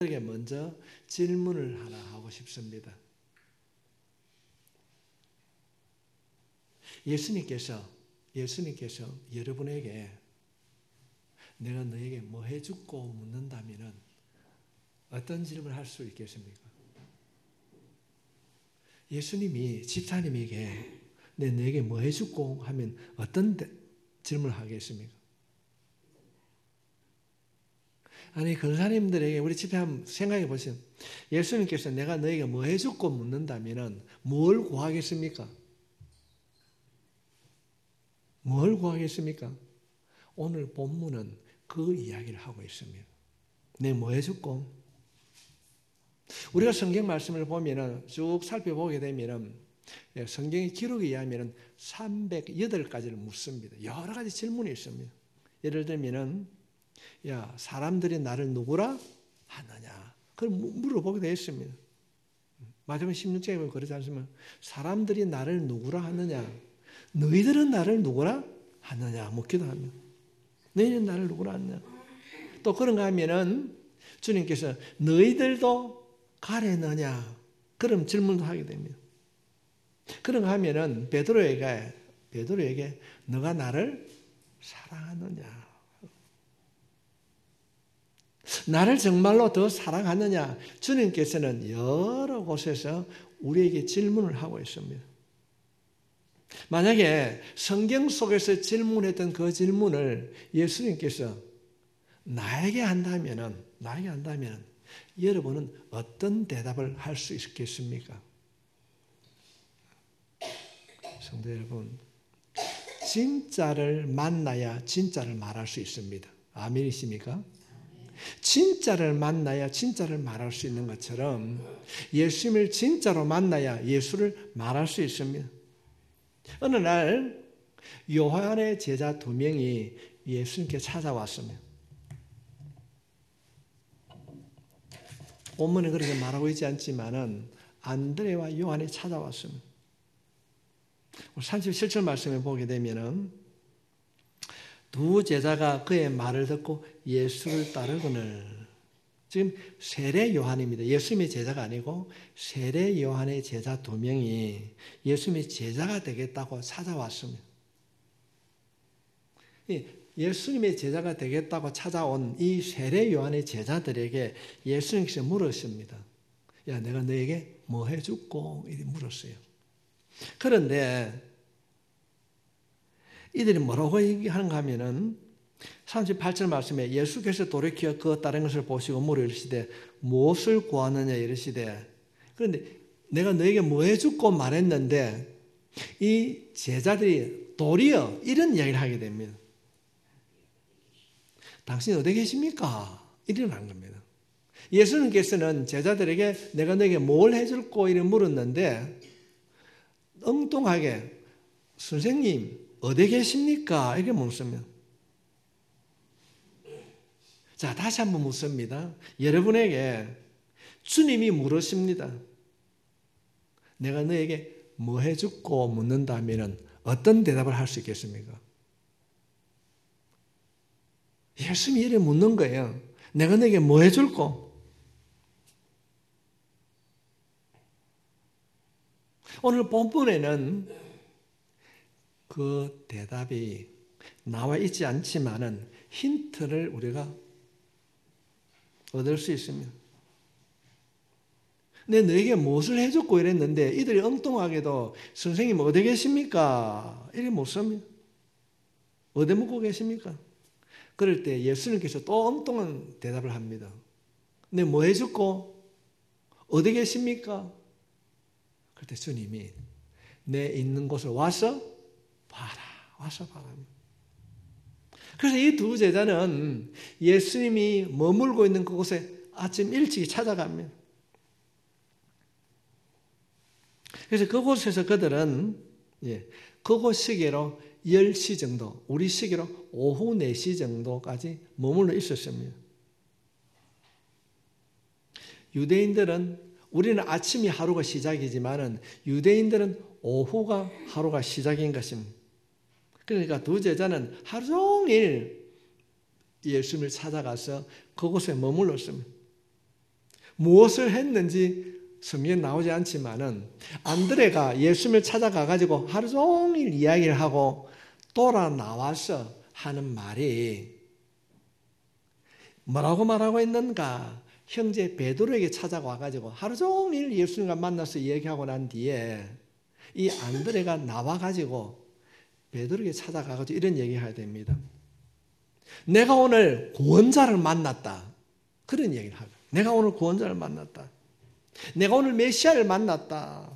여러분에게 먼저 질문을 하나 하고 싶습니다. 예수님께서 여러분에게 내가 너에게 뭐 해줄고 묻는다면 어떤 질문을 할 수 있겠습니까? 예수님이 집사님에게 너에게 뭐 해줄고 하면 어떤 질문을 하겠습니까? 아니 권사님들에게 우리 집에 한번 생각해 보세요. 예수님께서 내가 너에게 뭐 해줄고 묻는다면 뭘 구하겠습니까? 뭘 구하겠습니까? 오늘 본문은 그 이야기를 하고 있습니다. 내 뭐 해줄고? 우리가 성경 말씀을 보면은 쭉 살펴보게 되면은 성경의 기록에 의하면은 308가지를 묻습니다. 여러 가지 질문이 있습니다. 예를 들면은 야, 사람들이 나를 누구라 하느냐? 그걸 물어보게 되어 있습니다. 마태복음 16장에 보면 그러지 않습니까? 사람들이 나를 누구라 하느냐? 너희들은 나를 누구라 하느냐? 묻기도 합니다. 너희는 나를 누구라 하느냐? 또 그런가 하면은 주님께서 너희들도 가려느냐? 그런 질문도 하게 됩니다. 그런가 하면은 베드로에게 너가 나를 사랑하느냐? 나를 정말로 더 사랑하느냐? 주님께서는 여러 곳에서 우리에게 질문을 하고 있습니다. 만약에 성경 속에서 질문했던 그 질문을 예수님께서 나에게 한다면 여러분은 어떤 대답을 할 수 있겠습니까? 성도 여러분, 진짜를 만나야 진짜를 말할 수 있습니다. 아멘이십니까? 진짜를 만나야 진짜를 말할 수 있는 것처럼 예수님을 진짜로 만나야 예수를 말할 수 있습니다. 어느 날 요한의 제자 2명이 예수님께 찾아왔습니다. 본문에 그렇게 말하고 있지 않지만은 안드레와 요한이 찾아왔습니다. 37절 말씀에 보게 되면은 두 제자가 그의 말을 듣고 예수를 따르거늘. 지금 세례 요한입니다. 예수님의 제자가 아니고 세례 요한의 제자 2명이 예수님의 제자가 되겠다고 찾아왔습니다. 예수님의 제자가 되겠다고 찾아온 이 세례 요한의 제자들에게 예수님께서 물었습니다. 야, 내가 너에게 뭐 해줄고? 이렇게 물었어요. 그런데 이들이 뭐라고 얘기하는가 하면은 38절 말씀에 예수께서 돌이켜 그 다른 것을 보시고 물으시되 무엇을 구하느냐 이러시되, 그런데 내가 너에게 뭐 해줄고 말했는데 이 제자들이 도리어 이런 이야기를 하게 됩니다. 당신이 어디 계십니까? 이러는 겁니다. 예수님께서는 제자들에게 내가 너에게 뭘 해줄고 이렇게 물었는데 엉뚱하게 선생님 어디 계십니까? 이렇게 묻습니다. 자, 다시 한번 묻습니다. 여러분에게 주님이 물으십니다. 내가 너에게 뭐 해줄고 묻는다면 어떤 대답을 할 수 있겠습니까? 예수님이 이렇게 묻는 거예요. 내가 너에게 뭐 해줄고? 오늘 본문에는 그 대답이 나와 있지 않지만은 힌트를 우리가 얻을 수 있습니다. 내 너에게 무엇을 해줬고 이랬는데 이들이 엉뚱하게도 선생님 어디 계십니까? 이렇게 묻습니다. 어디 묻고 계십니까? 그럴 때 예수님께서 또 엉뚱한 대답을 합니다. 내 뭐 해줬고? 어디 계십니까? 그럴 때 주님이 내 있는 곳을 와서 봐라. 그래서 이 두 제자는 예수님이 머물고 있는 그곳에 아침 일찍 찾아갑니다. 그래서 그곳에서 그들은 그곳 시계로 10시 정도, 우리 시계로 오후 4시 정도까지 머물러 있었습니다. 유대인들은, 우리는 아침이 하루가 시작이지만은 유대인들은 오후가 하루가 시작인 것입니다. 그러니까 두 제자는 하루 종일 예수님을 찾아가서 그곳에 머물렀습니다. 무엇을 했는지 성경에 나오지 않지만은 안드레가 예수님을 찾아가 가지고 하루 종일 이야기를 하고 돌아 나와서 하는 말이 뭐라고 말하고 있는가? 형제 베드로에게 찾아와 가지고 하루 종일 예수님과 만나서 얘기하고 난 뒤에 이 안드레가 나와 가지고 베드로에게 찾아가 가지고 이런 얘기해야 됩니다. 내가 오늘 구원자를 만났다. 그런 얘기를 하고, 내가 오늘 구원자를 만났다. 내가 오늘 메시아를 만났다.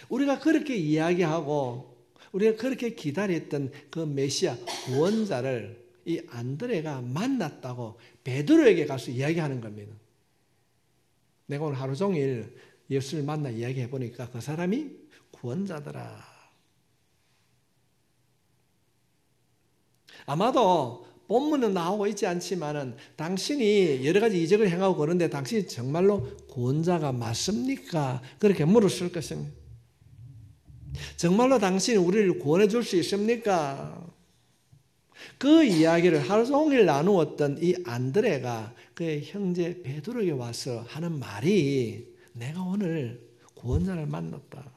우리가 그렇게 이야기하고 우리가 그렇게 기다렸던 그 메시아 구원자를 이 안드레가 만났다고 베드로에게 가서 이야기하는 겁니다. 내가 오늘 하루 종일 예수를 만나 이야기해 보니까 그 사람이 구원자더라. 아마도 본문은 나오고 있지 않지만은 당신이 여러 가지 이적을 행하고 그런데 당신이 정말로 구원자가 맞습니까? 그렇게 물었을 것입니다. 정말로 당신이 우리를 구원해 줄 수 있습니까? 그 이야기를 하루 종일 나누었던 이 안드레가 그의 형제 베드로에게 와서 하는 말이 내가 오늘 구원자를 만났다.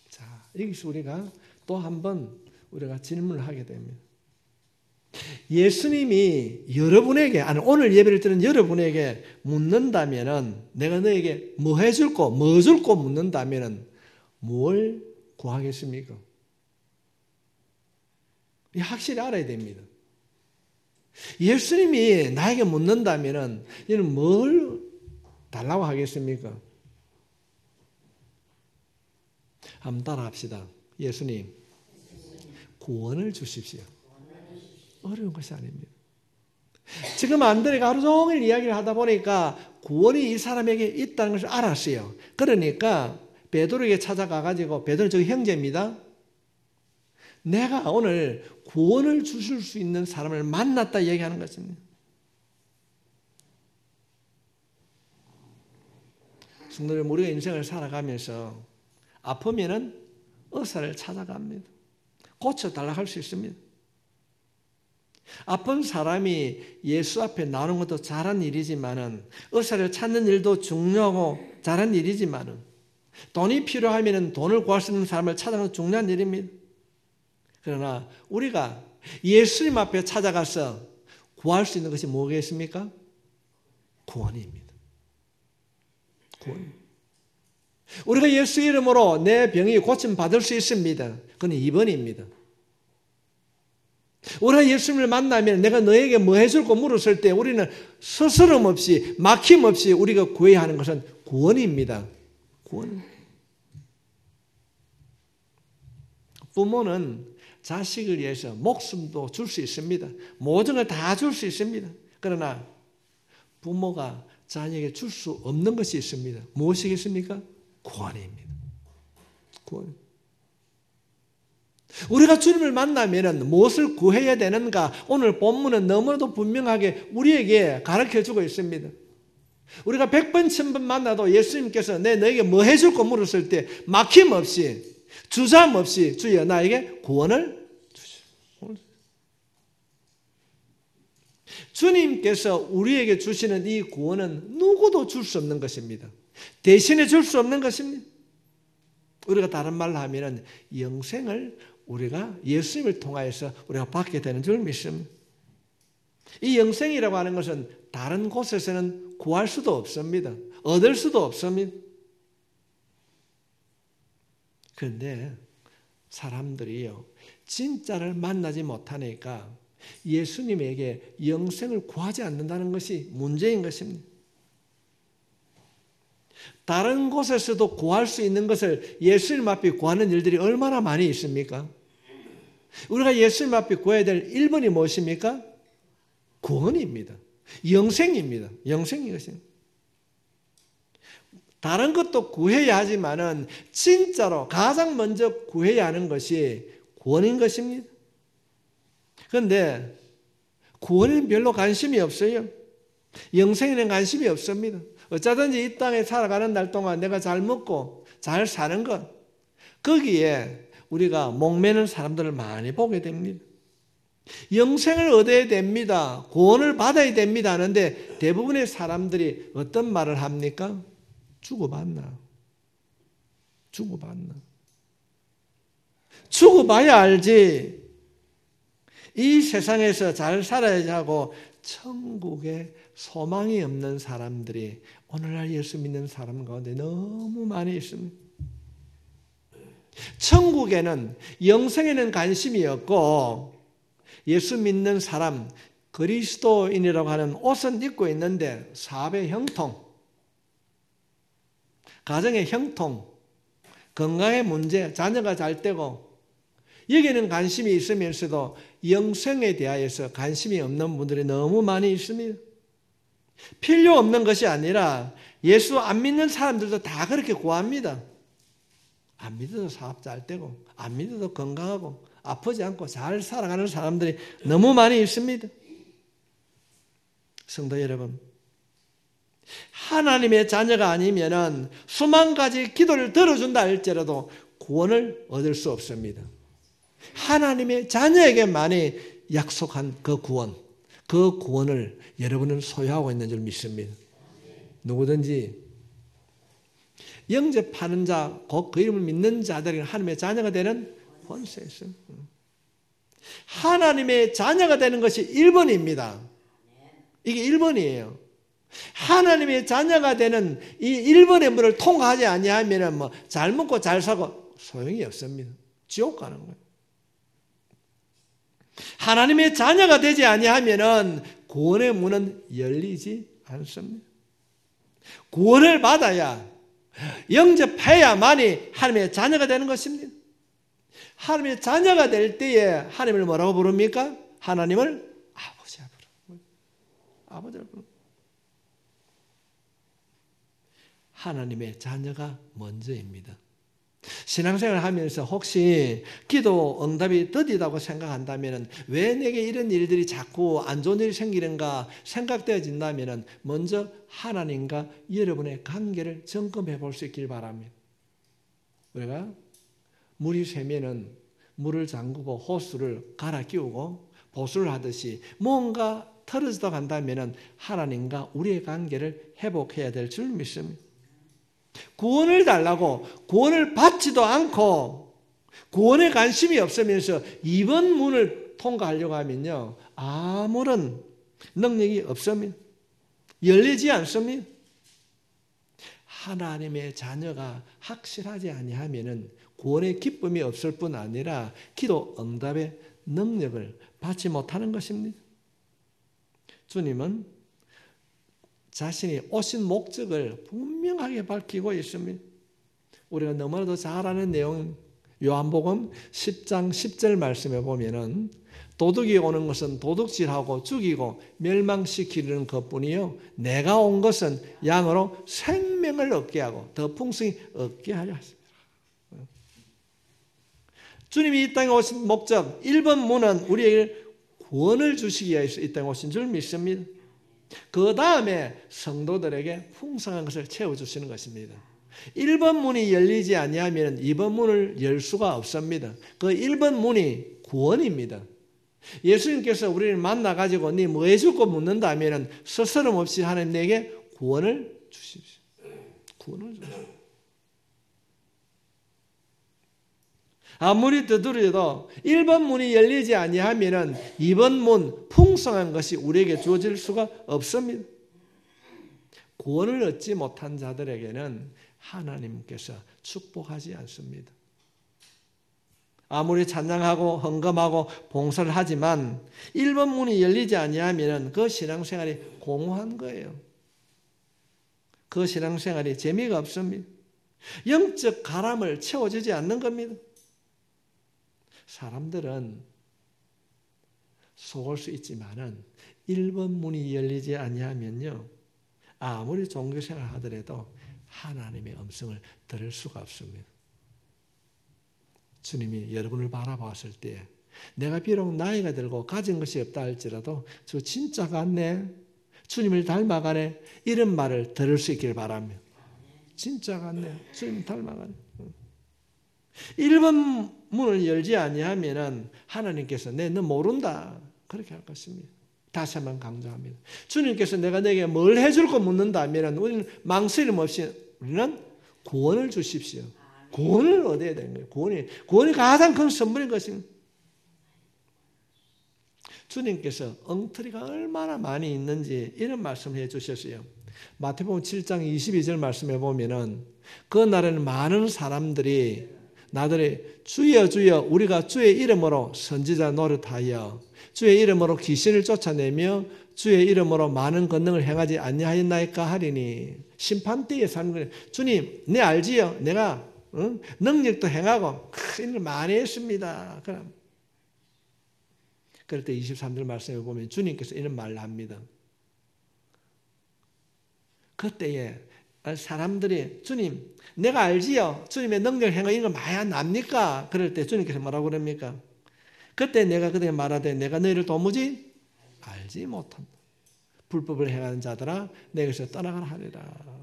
자, 여기서 우리가 또 한번 우리가 질문을 하게 됩니다. 예수님이 여러분에게, 아니 오늘 예배를 드는 여러분에게 묻는다면은 내가 너에게 뭐 해줄 거, 뭐 줄 거 묻는다면은 뭘 구하겠습니까? 확실히 알아야 됩니다. 예수님이 나에게 묻는다면은 너는 뭘 달라고 하겠습니까? 한번 따라합시다. 예수님, 구원을 주십시오. 어려운 것이 아닙니다. 지금 안드레가 하루 종일 이야기를 하다 보니까 구원이 이 사람에게 있다는 것을 알았어요. 그러니까 베드로에게 찾아가 가지고, 베드로 저기 형제입니다. 내가 오늘 구원을 주실 수 있는 사람을 만났다 얘기하는 것입니다. 성도들, 우리가 인생을 살아가면서 아프면은 의사를 찾아갑니다. 고쳐달라 할 수 있습니다. 아픈 사람이 예수 앞에 나오는 것도 잘한 일이지만은, 의사를 찾는 일도 중요하고 잘한 일이지만은, 돈이 필요하면 돈을 구할 수 있는 사람을 찾아가는 것도 중요한 일입니다. 그러나 우리가 예수님 앞에 찾아가서 구할 수 있는 것이 뭐겠습니까? 구원입니다. 구원. 우리가 예수 이름으로 내 병이 고침받을 수 있습니다. 그건 2번입니다. 우리가 예수님을 만나면 내가 너에게 뭐 해줄 거 물었을 때 우리는 스스럼 없이 막힘 없이 우리가 구해야 하는 것은 구원입니다. 구원. 부모는 자식을 위해서 목숨도 줄 수 있습니다. 모든 걸 다 줄 수 있습니다. 그러나 부모가 자녀에게 줄 수 없는 것이 있습니다. 무엇이겠습니까? 구원입니다. 구원. 우리가 주님을 만나면 무엇을 구해야 되는가? 오늘 본문은 너무나도 분명하게 우리에게 가르쳐주고 있습니다. 우리가 100번, 1000번 만나도 예수님께서 너에게 뭐 해줄 거 물었을 때 막힘없이, 주저함 없이 주여 나에게 구원을 주시오. 주님께서 우리에게 주시는 이 구원은 누구도 줄 수 없는 것입니다. 대신에 줄 수 없는 것입니다. 우리가 다른 말로 하면 영생을 우리가 예수님을 통하여서 우리가 받게 되는 줄 믿습니다. 이 영생이라고 하는 것은 다른 곳에서는 구할 수도 없습니다. 얻을 수도 없습니다. 그런데 사람들이요, 진짜를 만나지 못하니까 예수님에게 영생을 구하지 않는다는 것이 문제인 것입니다. 다른 곳에서도 구할 수 있는 것을 예수님 앞에 구하는 일들이 얼마나 많이 있습니까? 우리가 예수님 앞에 구해야 될 1번이 무엇입니까? 구원입니다. 영생입니다. 영생인 것입니다. 다른 것도 구해야 하지만은 진짜로 가장 먼저 구해야 하는 것이 구원인 것입니다. 그런데 구원에는 별로 관심이 없어요. 영생에는 관심이 없습니다. 어쩌든지 이 땅에 살아가는 날 동안 내가 잘 먹고 잘 사는 것, 거기에 우리가 목매는 사람들을 많이 보게 됩니다. 영생을 얻어야 됩니다. 구원을 받아야 됩니다 하는데 대부분의 사람들이 어떤 말을 합니까? 죽어봤나? 죽어봤나? 죽어봐야 알지. 이 세상에서 잘 살아야지 하고 천국에 소망이 없는 사람들이 오늘날 예수 믿는 사람 가운데 너무 많이 있습니다. 천국에는 영생에는 관심이 없고 예수 믿는 사람, 그리스도인이라고 하는 옷은 입고 있는데 사업의 형통, 가정의 형통, 건강의 문제, 자녀가 잘 되고 여기는 관심이 있으면서도 영생에 대하여서 관심이 없는 분들이 너무 많이 있습니다. 필요 없는 것이 아니라 예수 안 믿는 사람들도 다 그렇게 구합니다. 안 믿어도 사업 잘 되고 안 믿어도 건강하고 아프지 않고 잘 살아가는 사람들이 너무 많이 있습니다. 성도 여러분, 하나님의 자녀가 아니면은 수만 가지 기도를 들어준다 할지라도 구원을 얻을 수 없습니다. 하나님의 자녀에게만이 약속한 그 구원을 여러분은 소유하고 있는 줄 믿습니다. 누구든지 영접하는 자, 곧 그 이름을 믿는 자들이 하나님의 자녀가 되는 권세가 있어요. 하나님의 자녀가 되는 것이 1번입니다. 이게 1번이에요. 하나님의 자녀가 되는 이 1번의 문을 통과하지 아니하면 뭐 잘 먹고 잘 살고 소용이 없습니다. 지옥 가는 거예요. 하나님의 자녀가 되지 아니하면 구원의 문은 열리지 않습니다. 구원을 받아야 영접해야만이 하나님의 자녀가 되는 것입니다. 하나님의 자녀가 될 때에 하나님을 뭐라고 부릅니까? 하나님을 아버지라 부릅니다. 아버지라 부릅니다. 하나님의 자녀가 먼저입니다. 신앙생활을 하면서 혹시 기도 응답이 더디다고 생각한다면 왜 내게 이런 일들이 자꾸 안 좋은 일이 생기는가 생각되어진다면 먼저 하나님과 여러분의 관계를 점검해 볼 수 있길 바랍니다. 우리가 물이 새면은 물을 잠그고 호스를 갈아 끼우고 보수를 하듯이 뭔가 틀어지다 간다면 하나님과 우리의 관계를 회복해야 될 줄 믿습니다. 구원을 달라고 구원을 받지도 않고 구원에 관심이 없으면서 이번 문을 통과하려고 하면요 아무런 능력이 없습니다. 열리지 않습니다. 하나님의 자녀가 확실하지 아니하면은 구원의 기쁨이 없을 뿐 아니라 기도 응답의 능력을 받지 못하는 것입니다. 주님은 자신이 오신 목적을 분명하게 밝히고 있습니다. 우리가 너무나도 잘 아는 내용 요한복음 10장 10절 말씀에 보면은 도둑이 오는 것은 도둑질하고 죽이고 멸망시키려는 것뿐이요 내가 온 것은 양으로 생명을 얻게 하고 더 풍성히 얻게 하려 하십니다. 주님이 이 땅에 오신 목적 1번 문은 우리에게 구원을 주시기 위해서 이 땅에 오신 줄 믿습니다. 그 다음에 성도들에게 풍성한 것을 채워주시는 것입니다. 1번 문이 열리지 아니하면 2번 문을 열 수가 없습니다. 그 1번 문이 구원입니다. 예수님께서 우리를 만나가지고 네 뭐 해줄까 묻는다면 스스럼 없이 하나님 내게 구원을 주십시오. 구원을 주십시오. 아무리 두드려도 1번 문이 열리지 아니하면 2번 문 풍성한 것이 우리에게 주어질 수가 없습니다. 구원을 얻지 못한 자들에게는 하나님께서 축복하지 않습니다. 아무리 찬양하고 헌금하고 봉사를 하지만 1번 문이 열리지 아니하면 그 신앙생활이 공허한 거예요. 그 신앙생활이 재미가 없습니다. 영적 가람을 채워주지 않는 겁니다. 사람들은 속을 수 있지만은 1번 문이 열리지 아니하면요 아무리 종교생활을 하더라도 하나님의 음성을 들을 수가 없습니다. 주님이 여러분을 바라봤을 때 내가 비록 나이가 들고 가진 것이 없다 할지라도 저 진짜 같네, 주님을 닮아가네, 이런 말을 들을 수 있길 바랍니다. 진짜 같네, 주님 닮아가네. 1번 문을 열지 아니하면은 하나님께서 너 모른다 그렇게 할 것입니다. 다시 한번 강조합니다. 주님께서 내가 너에게 뭘 해줄 거 묻는다면 우리는 망설임 없이 우리는 구원을 주십시오. 구원을 얻어야 되는 거예요. 구원이 가장 큰 선물인 것입니다. 주님께서 엉터리가 얼마나 많이 있는지 이런 말씀을 해주셨어요. 마태복음 7장 22절 말씀해 보면은 그 날에는 많은 사람들이 나들이 주여 주여 우리가 주의 이름으로 선지자 노릇하여 주의 이름으로 귀신을 쫓아내며 주의 이름으로 많은 권능을 행하지 아니하였나이까 하리니 심판대에 사는 거예요. 주님 내 알지요? 내가 능력도 행하고 큰 일 많이 했습니다. 그럴 때 23절 말씀에 보면 주님께서 이런 말을 합니다. 그때에 사람들이 주님 내가 알지요? 주님의 능력을 행하 이런 거 많이 납니까? 그럴 때 주님께서 뭐라고 그럽니까? 그때 내가 그때 말하되 내가 너희를 도무지 알지 못한다. 불법을 행하는 자들아 내게서 떠나가라 하리라.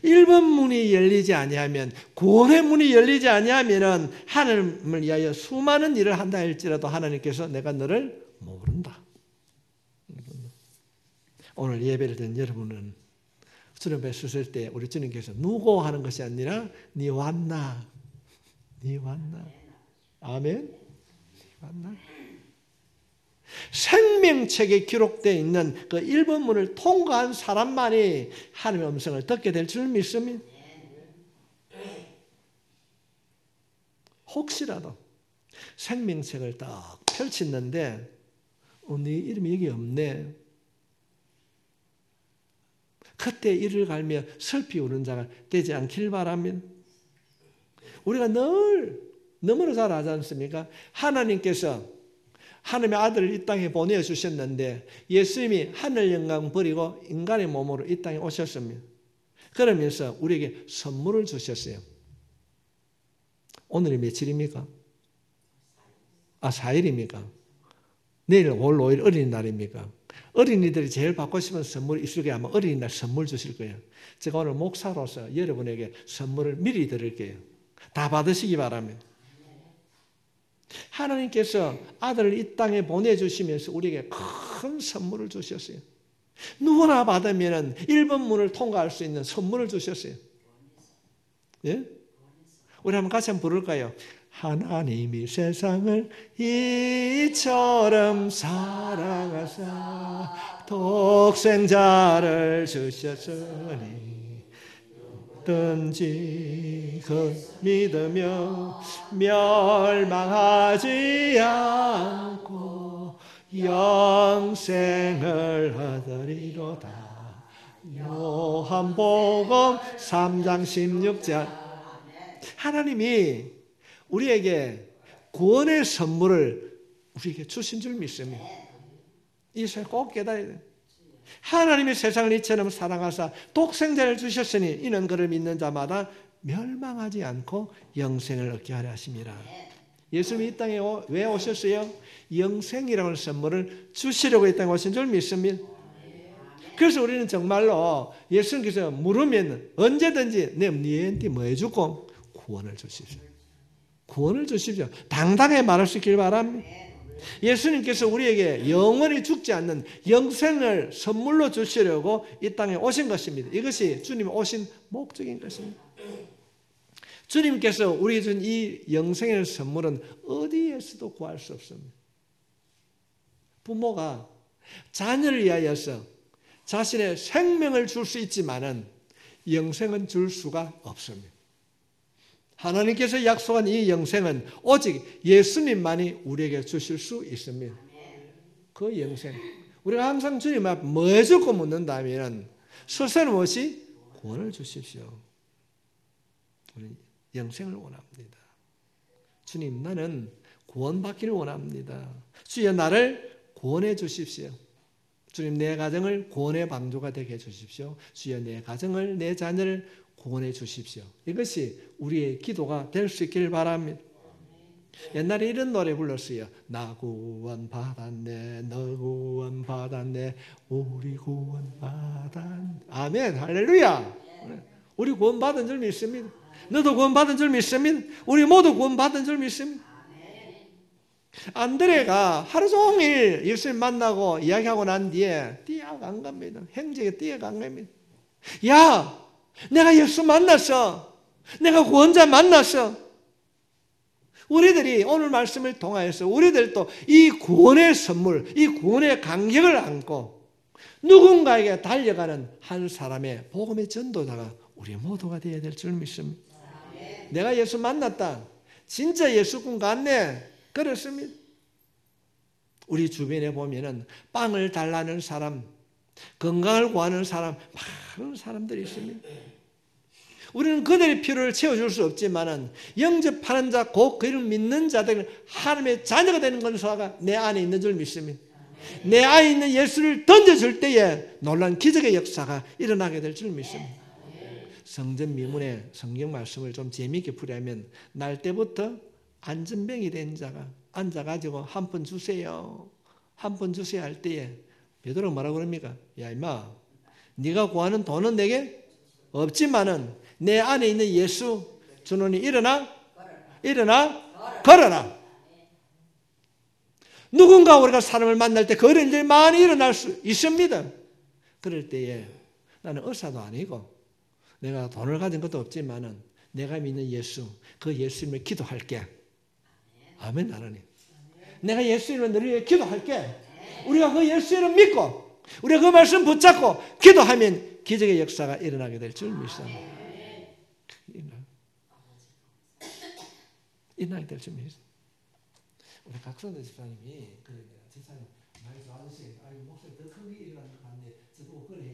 1번 문이 열리지 아니하면 구원의 문이 열리지 아니하면 하나님을 위하여 수많은 일을 한다 할지라도 하나님께서 내가 너를 모른다. 오늘 예배를 드린 여러분은 주님 앞에 섰을 때 우리 주님께서 누구 하는 것이 아니라 니 왔나? 니 왔나? 아멘? 니 왔나? 생명책에 기록되어 있는 그 1번 문을 통과한 사람만이 하나님의 음성을 듣게 될 줄 믿습니다. 혹시라도 생명책을 딱 펼쳤는데 네 이름이 여기 없네. 그때 이를 갈며 슬피 우는 자가 되지 않길 바랍니다. 우리가 늘 너무나 잘 알지 않습니까? 하나님께서 하나님의 아들을 이 땅에 보내주셨는데 예수님이 하늘 영광 버리고 인간의 몸으로 이 땅에 오셨습니다. 그러면서 우리에게 선물을 주셨어요. 오늘이 며칠입니까? 4일입니까? 내일 올 5일 어린이날입니까? 어린이들이 제일 받고 싶은 선물이 있을 거예요. 아마 어린이날 선물 주실 거예요. 제가 오늘 목사로서 여러분에게 선물을 미리 드릴게요. 다 받으시기 바랍니다. 하나님께서 아들을 이 땅에 보내주시면서 우리에게 큰 선물을 주셨어요. 누구나 받으면 1번 문을 통과할 수 있는 선물을 주셨어요. 예? 우리 한번 같이 한번 부를까요? 하나님이 세상을 이처럼 사랑하사 독생자를 주셨으니 든지 그 믿으며 멸망하지 않고 영생을 얻으리로다. 요한복음 3장 16절. 하나님이 우리에게 구원의 선물을 우리에게 주신 줄 믿습니다. 이 사실 꼭 깨달아야 돼요. 하나님의 세상을 이처럼 사랑하사 독생자를 주셨으니 이는 그를 믿는 자마다 멸망하지 않고 영생을 얻게 하려 하심이라. 예수님이 이 땅에 왜 오셨어요? 영생이라는 선물을 주시려고 이 땅에 오신 줄 믿습니다. 그래서 우리는 정말로 예수님께서 물으면 언제든지 너희한테 뭐 해주고 구원을 주십시오. 구원을 주십시오. 당당히 말할 수 있길 바랍니다. 예수님께서 우리에게 영원히 죽지 않는 영생을 선물로 주시려고 이 땅에 오신 것입니다. 이것이 주님 오신 목적인 것입니다. 주님께서 우리에게 준 이 영생의 선물은 어디에서도 구할 수 없습니다. 부모가 자녀를 위하여서 자신의 생명을 줄 수 있지만은 영생은 줄 수가 없습니다. 하나님께서 약속한 이 영생은 오직 예수님만이 우리에게 주실 수 있습니다. 그 영생. 우리가 항상 주님 앞에 뭐 해줄까 묻는다면 스스로 무엇이? 구원을 주십시오. 우리 영생을 원합니다. 주님 나는 구원받기를 원합니다. 주여 나를 구원해 주십시오. 주님 내 가정을 구원의 방주가 되게 해주십시오. 주여 내 가정을 내 자녀를 구원해 주십시오. 이것이 우리의 기도가 될 수 있기를 바랍니다. 옛날에 이런 노래 불렀어요. 나 구원 받았네, 너 구원 받았네, 우리 구원 받았네. 아멘, 할렐루야. 우리 구원 받은 줄 믿습니다. 너도 구원받은 줄 믿습니다. 우리 모두 구원받은 줄 믿습니다. 안드레가 하루 종일 예수님 만나고 이야기하고 난 뒤에 뛰어간 겁니다. 행적에 뛰어간 겁니다. 야, 내가 예수 만났어. 내가 구원자 만났어. 우리들이 오늘 말씀을 통하여서 우리들도 이 구원의 선물, 이 구원의 간격을 안고 누군가에게 달려가는 한 사람의 복음의 전도자가 우리 모두가 되어야 될 줄 믿습니다. 내가 예수 만났다. 진짜 예수꾼 같네. 그렇습니다. 우리 주변에 보면은 빵을 달라는 사람, 건강을 구하는 사람, 많은 사람들이 있습니다. 우리는 그들의 필요를 채워줄 수 없지만은 영접하는 자, 곧 그를 믿는 자들은 하나님의 자녀가 되는 권세가 내 안에 있는 줄 믿습니다. 내 안에 있는 예수를 던져줄 때에 놀라운 기적의 역사가 일어나게 될 줄 믿습니다. 성전 미문의 성경 말씀을 좀 재미있게 풀이하면 날 때부터 안전병이 된 자가 앉아가지고 한 푼 주세요. 한 푼 주세요 할 때에 베드로가 뭐라고 그럽니까? 야 임마, 네가 구하는 돈은 내게 없지만은 내 안에 있는 예수 주노니 일어나 걸어라. 누군가 우리가 사람을 만날 때 그런 일들이 많이 일어날 수 있습니다. 그럴 때에 나는 의사도 아니고 내가 돈을 가진 것도 없지만은 내가 믿는 예수, 그 예수님을 기도할게. 아멘 하나님. 내가 예수님을 늘 기도할게. 우리가 그 예수님을 믿고 우리가 그 말씀 붙잡고 기도하면 기적의 역사가 일어나게 될 줄 믿습니다. 일어나게 될 줄 믿습니다. 우리 각성대 집사님이 그 집사님 많이 좋아하시고 목소리 더 크게 일어나는 것 같은데 저도 그래.